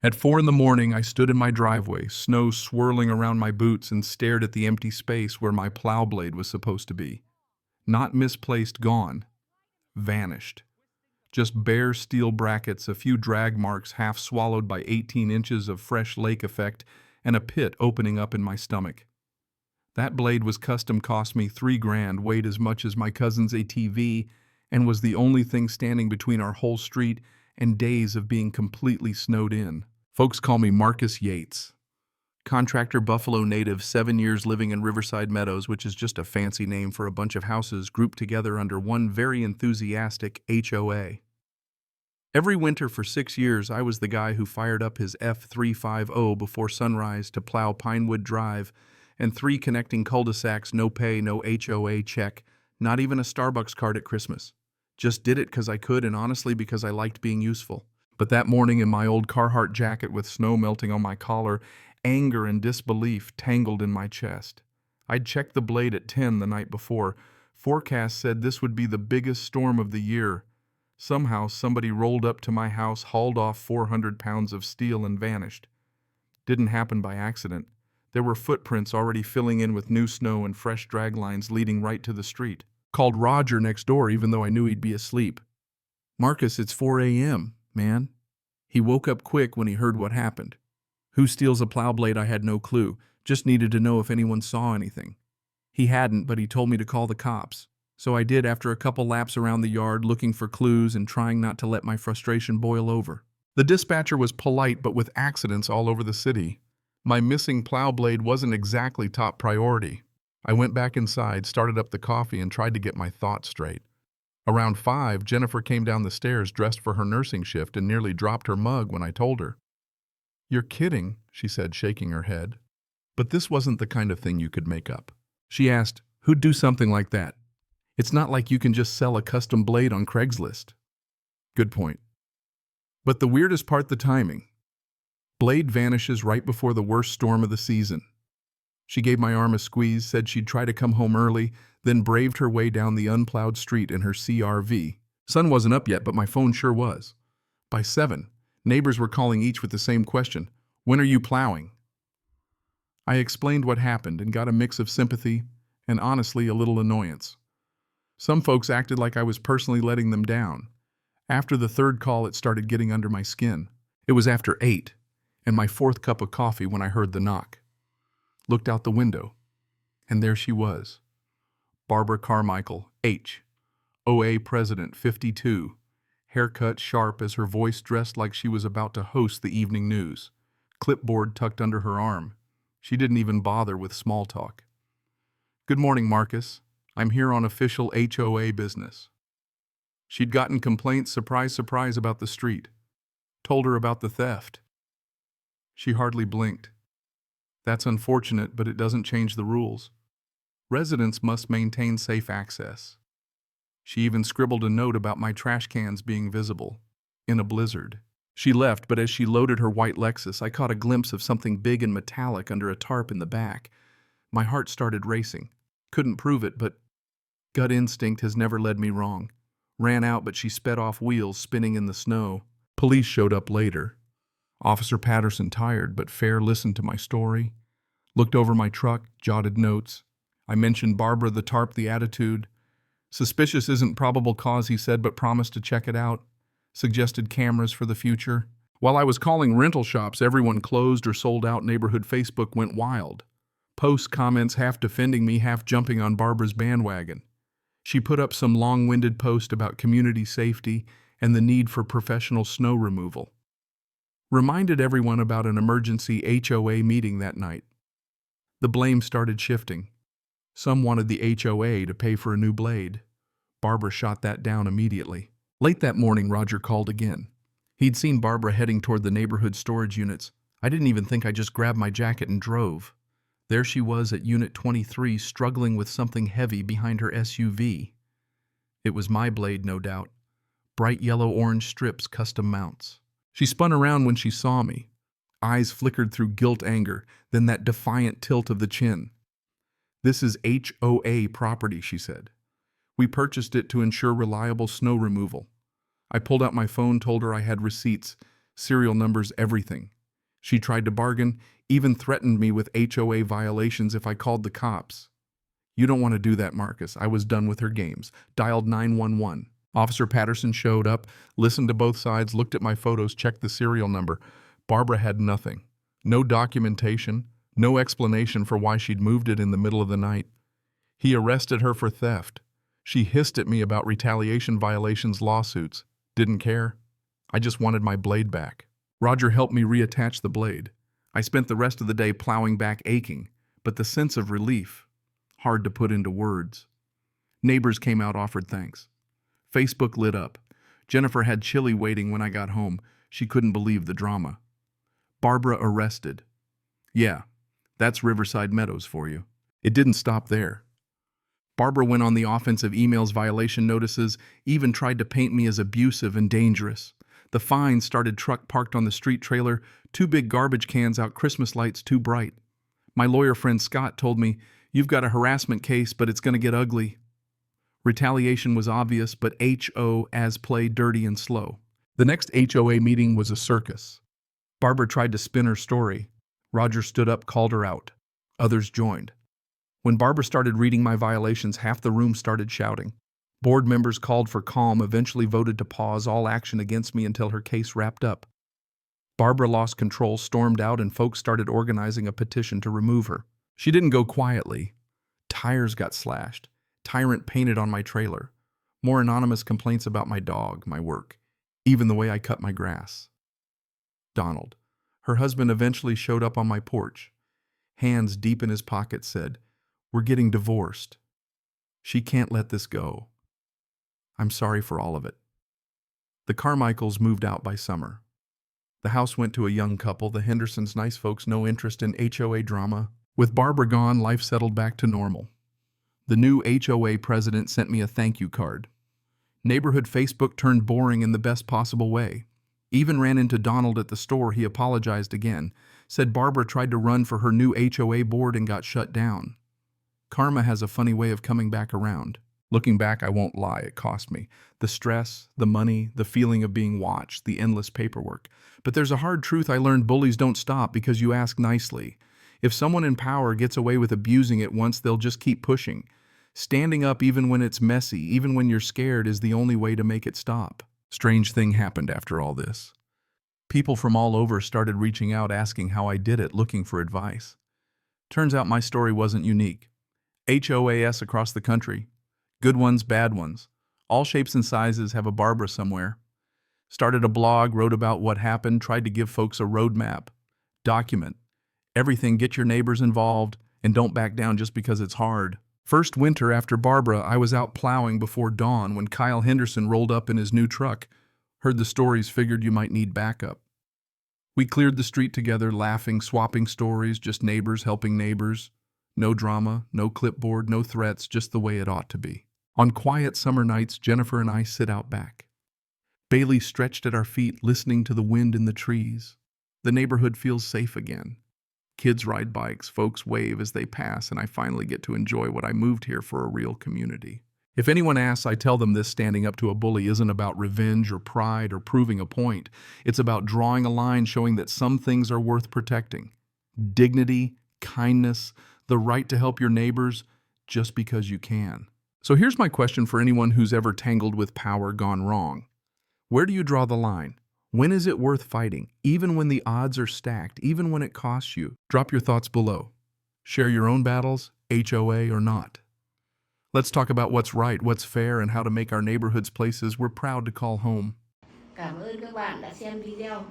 At 4 in the morning, I stood in my driveway, snow swirling around my boots, and stared at the empty space where my plow blade was supposed to be. Not misplaced, gone. Vanished. Just bare steel brackets, a few drag marks half swallowed by 18 inches of fresh lake effect, and a pit opening up in my stomach. That blade was custom, cost me $3,000, weighed as much as my cousin's ATV, and was the only thing standing between our whole street and days of being completely snowed in. Folks call me Marcus Yates. Contractor, Buffalo native, 7 years living in Riverside Meadows, which is just a fancy name for a bunch of houses grouped together under one very enthusiastic HOA. Every winter for 6 years, I was the guy who fired up his F350 before sunrise to plow Pinewood Drive and 3 connecting cul-de-sacs, no pay, no HOA check, not even a Starbucks card at Christmas. Just did it because I could, and honestly because I liked being useful. But that morning in my old Carhartt jacket with snow melting on my collar, anger and disbelief tangled in my chest. I'd checked the blade at 10 the night before. Forecast said this would be the biggest storm of the year. Somehow somebody rolled up to my house, hauled off 400 pounds of steel, and vanished. Didn't happen by accident. There were footprints already filling in with new snow and fresh drag lines leading right to the street. Called Roger next door even though I knew he'd be asleep. "Marcus, it's 4 a.m., man." He woke up quick when he heard what happened. Who steals a plow blade? I had no clue. Just needed to know if anyone saw anything. He hadn't, but he told me to call the cops. So I did after a couple laps around the yard looking for clues and trying not to let my frustration boil over. The dispatcher was polite, but with accidents all over the city. My missing plow blade wasn't exactly top priority. I went back inside, started up the coffee, and tried to get my thoughts straight. Around 5, Jennifer came down the stairs dressed for her nursing shift and nearly dropped her mug when I told her. "You're kidding," she said, shaking her head. But this wasn't the kind of thing you could make up. She asked, "Who'd do something like that? It's not like you can just sell a custom blade on Craigslist." Good point. But the weirdest part, the timing. Blade vanishes right before the worst storm of the season. She gave my arm a squeeze, said she'd try to come home early, then braved her way down the unplowed street in her CRV. Sun wasn't up yet, but my phone sure was. By 7, neighbors were calling each with the same question: "When are you plowing?" I explained what happened and got a mix of sympathy and honestly a little annoyance. Some folks acted like I was personally letting them down. After the 3rd call, it started getting under my skin. It was after 8, and my 4th cup of coffee when I heard the knock. Looked out the window, and there she was. Barbara Carmichael, HOA President, 52. Haircut sharp as her voice, dressed like she was about to host the evening news. Clipboard tucked under her arm. She didn't even bother with small talk. "Good morning, Marcus. I'm here on official HOA business." She'd gotten complaints, surprise, surprise, about the street. Told her about the theft. She hardly blinked. "That's unfortunate, but it doesn't change the rules. Residents must maintain safe access." She even scribbled a note about my trash cans being visible in a blizzard. She left, but as she loaded her white Lexus, I caught a glimpse of something big and metallic under a tarp in the back. My heart started racing. Couldn't prove it, but gut instinct has never led me wrong. Ran out, but she sped off, wheels spinning in the snow. Police showed up later. Officer Patterson, tired but fair, listened to my story, looked over my truck, jotted notes. I mentioned Barbara, the tarp, the attitude. "Suspicious isn't probable cause," he said, but promised to check it out. Suggested cameras for the future. While I was calling rental shops, everyone closed or sold out. Neighborhood Facebook went wild. Posts, comments, half defending me, half jumping on Barbara's bandwagon. She put up some long-winded post about community safety and the need for professional snow removal. Reminded everyone about an emergency HOA meeting that night. The blame started shifting. Some wanted the HOA to pay for a new blade. Barbara shot that down immediately. Late that morning, Roger called again. He'd seen Barbara heading toward the neighborhood storage units. I didn't even think. I just grabbed my jacket and drove. There she was at Unit 23, struggling with something heavy behind her SUV. It was my blade, no doubt. Bright yellow-orange strips, custom mounts. She spun around when she saw me. Eyes flickered through guilt, anger, then that defiant tilt of the chin. "This is HOA property," she said. "We purchased it to ensure reliable snow removal." I pulled out my phone, told her I had receipts, Serial numbers, everything. She tried to bargain, even threatened me with HOA violations if I called the cops. You don't want to do that, Marcus. I was done with her games. Dialed 911. Officer Patterson showed up, listened to both sides, looked at my photos, checked the serial number. Barbara had nothing. No documentation, no explanation for why she'd moved it in the middle of the night. He arrested her for theft. She hissed at me about retaliation violations lawsuits. Didn't care. I just wanted my blade back. Roger helped me reattach the blade. I spent the rest of the day plowing back aching, but the sense of relief, hard to put into words. Neighbors came out, offered thanks. Facebook lit up. Jennifer had chili waiting when I got home. She couldn't believe the drama. Barbara arrested. Yeah, that's Riverside Meadows for you. It didn't stop there. Barbara went on the offensive, emails, violation notices, even tried to paint me as abusive and dangerous. The fines started: truck parked on the street trailer, 2 big garbage cans out, Christmas lights too bright. My lawyer friend Scott told me, "You've got a harassment case, but it's going to get ugly." Retaliation was obvious, but HO as play dirty and slow. The next HOA meeting was a circus. Barbara tried to spin her story. Roger stood up, called her out. Others joined. When Barbara started reading my violations, half the room started shouting. Board members called for calm, eventually voted to pause all action against me until her case wrapped up. Barbara lost control, stormed out, and folks started organizing a petition to remove her. She didn't go quietly. Tires got slashed. Tyrant painted on my trailer. More anonymous complaints about my dog, my work, even the way I cut my grass. Donald, her husband, eventually showed up on my porch. Hands deep in his pocket, said, "We're getting divorced. She can't let this go. I'm sorry for all of it." The Carmichaels moved out by summer. The house went to a young couple, the Hendersons, nice folks, no interest in HOA drama. With Barbara gone, life settled back to normal. The new HOA president sent me a thank you card. Neighborhood Facebook turned boring in the best possible way. Even ran into Donald at the store. He apologized again, said Barbara tried to run for her new HOA board and got shut down. Karma has a funny way of coming back around. Looking back, I won't lie, it cost me. The stress, the money, the feeling of being watched, the endless paperwork. But there's a hard truth I learned: bullies don't stop because you ask nicely. If someone in power gets away with abusing it once, they'll just keep pushing. Standing up even when it's messy, even when you're scared, is the only way to make it stop. Strange thing happened after all this. People from all over started reaching out, asking how I did it, looking for advice. Turns out my story wasn't unique. HOAs across the country, good ones, bad ones, all shapes and sizes, have a Barbara somewhere. Started a blog, wrote about what happened, tried to give folks a roadmap. Document everything, get your neighbors involved, and don't back down just because it's hard. First winter after Barbara, I was out plowing before dawn when Kyle Henderson rolled up in his new truck. Heard the stories, figured you might need backup. We cleared the street together, laughing, swapping stories, just neighbors helping neighbors. No drama, no clipboard, no threats, just the way it ought to be. On quiet summer nights, Jennifer and I sit out back. Bailey stretched at our feet, listening to the wind in the trees. The neighborhood feels safe again. Kids ride bikes, folks wave as they pass, and I finally get to enjoy what I moved here for: a real community. If anyone asks, I tell them this: standing up to a bully isn't about revenge or pride or proving a point. It's about drawing a line, showing that some things are worth protecting. Dignity, kindness, the right to help your neighbors just because you can. So here's my question for anyone who's ever tangled with power gone wrong. Where do you draw the line? When is it worth fighting, even when the odds are stacked, even when it costs you? Drop your thoughts below. Share your own battles, HOA or not. Let's talk about what's right, what's fair, and how to make our neighborhoods places we're proud to call home. Cảm ơn các bạn đã xem video.